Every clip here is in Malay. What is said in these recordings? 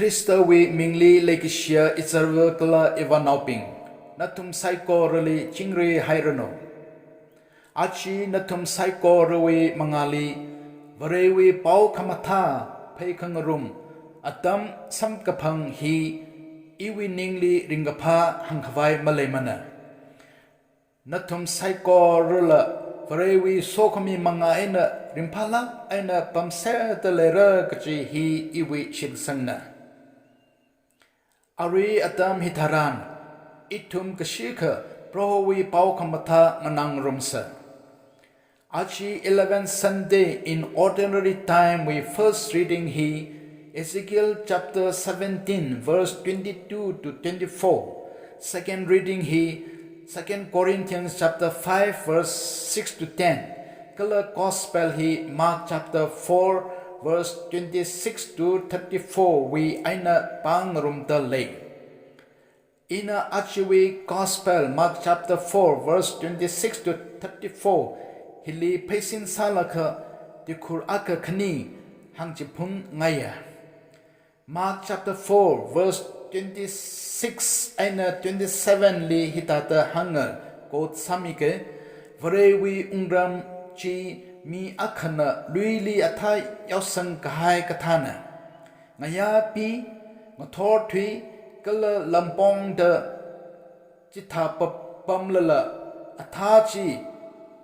Krista we mingli lekishia itzarwa kala eva nauping. Natum saiko rali chingri hairano. Achi natum saiko rawi mangali. Varewi pau kamatha peikangarum. Atam samkapang hi iwi ningli ringapa hangkavai malaymana. Natum saiko rula. Varewi sokami manga ina rimpala aina pamse talera kachi hi iwi shiksangna. Ari atam hitaran, itum kashika prowi pau kamatha manang rumsa. Achi 11th Sunday in ordinary time we first reading he Ezekiel chapter 17 verse 22 to 24. Second reading he 2 Corinthians chapter 5 verse 6 to 10. Kala gospel he Mark chapter 4 verse 26 to 34 we aina pangrum the lay. Ina achiwi gospel Mark chapter 4 verse 26 to 34 hili pesin salaka dikur aka kani hangjipun ngaya. Mark chapter 4 verse 26 aina 27 li hitata hanga kot samike varewi ungram chi mi akhana luili athai yausang kahai kathana ngaya pi ngathor thui kala lampong de chitha pamlala atha chi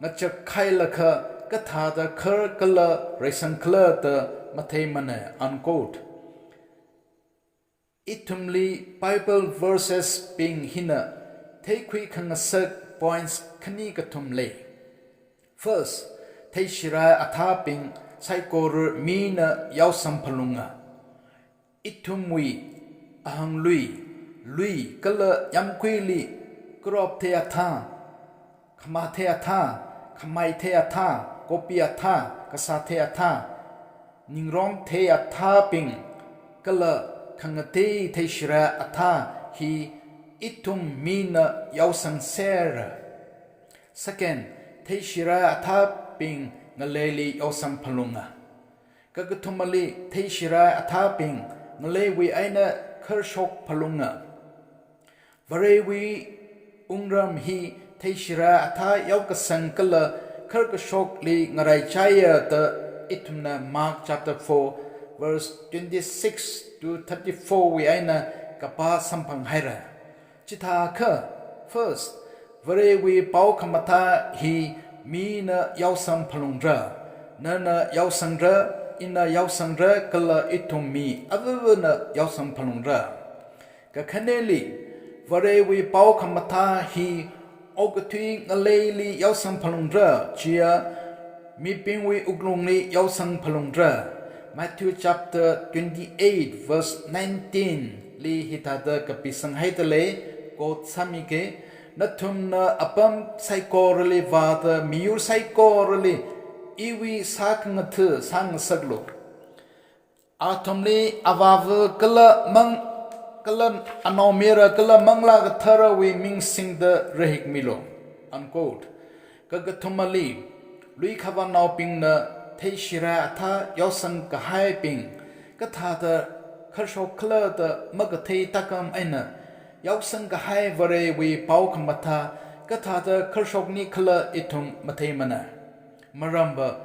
ngachak khailakha katha da khar kala resang kala da mathai mana unquote. Itumli Bible verses being hina take quick hangasak points kani katumle. First, Teishira ataping saikor mina yausam palunga. Itumwi ahang lui kala yamkwili crop theatha khama theatha khamai theatha kopiatha kasa theatha ningrong theatha ping kala khangate Teishira atha hi itum mina yausang ser. Second, Teishira atha ping ngaleli yausam palunga. Kagatumali Teishira atha ping ngalewi aina kershok palunga. Varewi ungram hi Teishira atha yaukasang kala kerkashok li ngarai chaya ta itumna Mark chapter 4 verse 26 to 34 we aina kapa sampang haira. Chita ka first varewi pau kamatha hi mina yausam palungra nana yausangra ina yausangra kala itumi avavana yausam palungra ka khaneli varewi pau kamatha hi ogatui ngaleli yausam palungra chia mi pingwi uglungli yausam palungra. Matthew chapter 28 verse 19 li hitada kapisang haitale kot samike natumna apam saikorali vada miur saikorali iwi sakngathu sang saglo atomli avav kala mang kala anomira kala mangla gathara we ming sing the rehik milo unquote kagathumali lui khava naw ping na Teishira atha yausang kahai ping katha da kharsho khala da magathei takam aina yausang kahai vare we pau kamatha katha da kharshok ni khala itum mathei mana maramba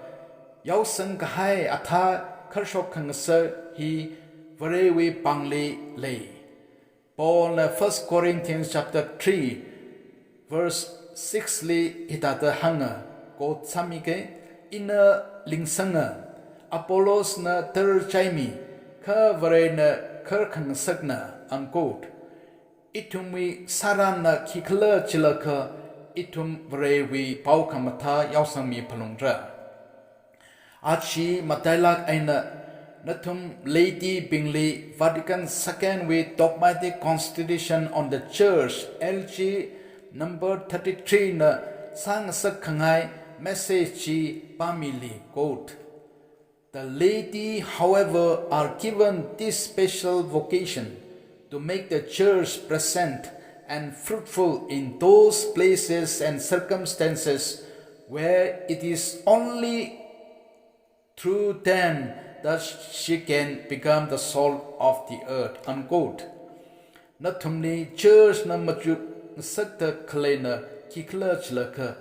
yausang kahai atha kharshok khangsa hi vare we pangli lei. Paul 1 Corinthians chapter 3 verse 6 li hitata hanga kot samike ina lingsanga Apollos na terchaimi ka vare na kharkhang sakna unquote. Itumi sarana kikla chilaka itum vare we pau kamatha yausami palungra. Achi matailak aina natum lady bingli Vatican II with dogmatic constitution on the church LG number 33 na sang sakhangai message chi pamili quote. The laity, however, are given this special vocation to make the church present and fruitful in those places and circumstances where it is only through them that she can become the salt of the earth. Unquote. Natumni church na maju sakta kalena kikla chlaka.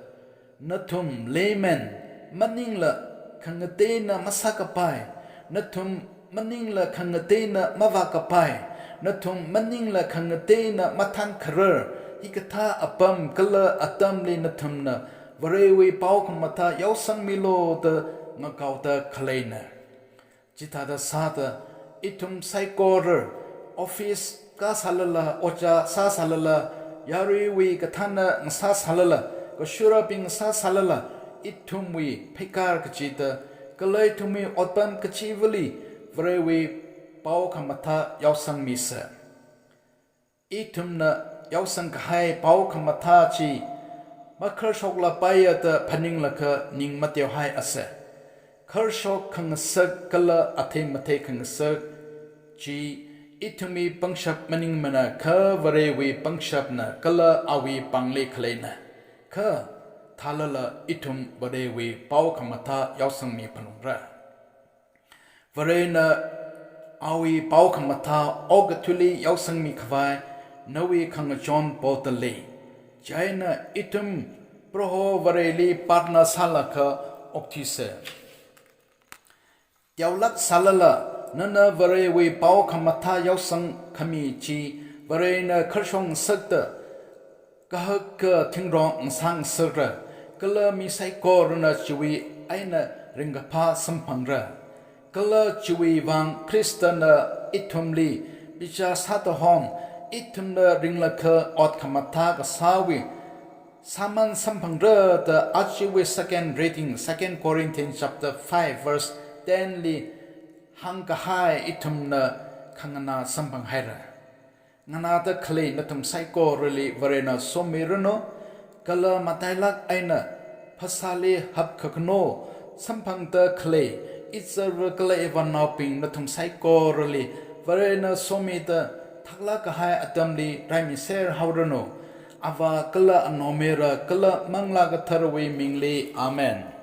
Natum layman maningla kangate na masakapai. Natum maningla kangate na mavakapai. Natum maningla kangate na matan karer. Ikata apam kala atam li natum na varewi pau kumata yausang milo de ngakauta kalena. Jita da sada itum saikorer office ka salala ocha sa salala yari wi katana ngsa salala ko shura ping sa salala itum wi phekar kachita kalai tumi otpam kachivali varewi pau kamata yausang misa itum na yausang kahai pau kamata chi makhar shokla paya ta phaning laka ning matyaw hai ase khar shok khang sak kala athe mathe khang sak chi itumi pangshap maning mana kha varewi pangshap na kala awi pangle khlena kha thalala itum varewi pau khamata yausang mi phanungra varena awi pau khamata ogathuli yausang mi khwai nawi khang John Potale China itum proho vareli partner salaka oktise yaulak salala nana varewi pau khamata yausang khami chi varena kharshong sakta kahak thingrong sang sakra kala mi saiko runa chiwi aina ringapa samphangra kala chiwi wang kristana itumli bicha satahom itumna ringlakha ot khamata ka sawi saman samphangra the achiwi second reading 2 Corinthians chapter 5 verse 10 li hangkahai itumna khangana sampang haira ngana ta khle natum saiko reli varena somirno kala matailak aina phasale hab khakno sampang ta khle itzer kala evana ping natum saiko reli varena somita thakla kahai atamli raimi ser haurano ava kala anomera kala mangla ga tharwi mingli amen.